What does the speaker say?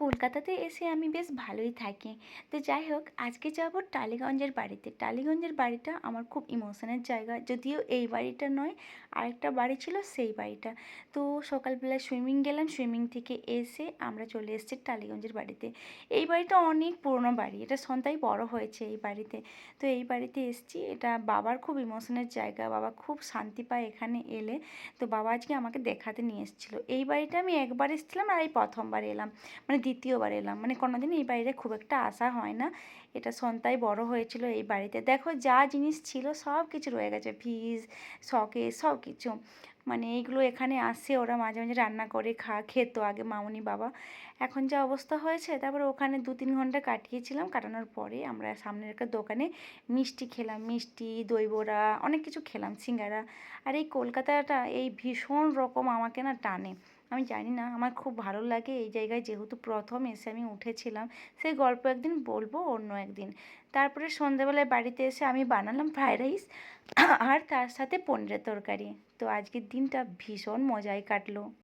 কলকাতাতে এসে আমি বেশ ভালোই থাকি। তো যাই হোক, আজকে যাব টালিগঞ্জের বাড়িতে। টালিগঞ্জের বাড়িটা আমার খুব ইমোশনের জায়গা। যদিও এই বাড়িটা নয়, আরেকটা বাড়ি ছিল সেই বাড়িটা। তো সকালবেলা সুইমিং গেলাম, সুইমিং থেকে এসে আমরা চলে এসেছি টালিগঞ্জের বাড়িতে। এই বাড়িটা অনেক পুরনো বাড়ি, এটা সন্তাই বড় হয়েছে এই বাড়িতে। তো এই বাড়িতে এসেছি, এটা বাবার খুব ইমোশনের জায়গা, বাবা খুব শান্তি পায় এখানে এলে। তো বাবা আজকে আমাকে দেখাতে নিয়ে এসেছিলো। এই বাড়িটা আমি একবার এসেছিলাম আর এই প্রথমবার এলাম, মানে দ্বিতীয়বার এলাম। মানে কোনোদিন এই বাড়িতে খুব একটা আসা হয় না। এটা সন্তাই বড় হয়েছিল এই বাড়িতে। দেখো যা জিনিস ছিল সব কিছু রয়ে গেছে, ফ্রিজ, শকেস, সব কিছু। মানে এইগুলো এখানে আসে, ওরা মাঝে মাঝে রান্না করে খেত আগে মামুনি বাবা। এখন যা অবস্থা হয়েছে, তারপরে ওখানে 2-3 ঘন্টা কাটিয়েছিলাম। কাটানোর পরে আমরা সামনের একটা দোকানে মিষ্টি খেলাম, মিষ্টি, দই বড়া, অনেক কিছু খেলাম, সিঙ্গারা। আর এই কলকাতাটা এই ভীষণ রকম আমাকে না টানে। আমি জানি না, আমার খুব ভালো লাগে এই জায়গায়, যেহেতু প্রথম এসে আমি উঠেছিলাম। সেই গল্প একদিন বলবো, অন্য একদিন। তারপরে সন্ধ্যাবেলায় বাড়িতে এসে আমি বানালাম ফ্রায়েড রাইস আর তার সাথে পনিরের তরকারি। তো আজকের দিনটা ভীষণ মজায় কাটলো।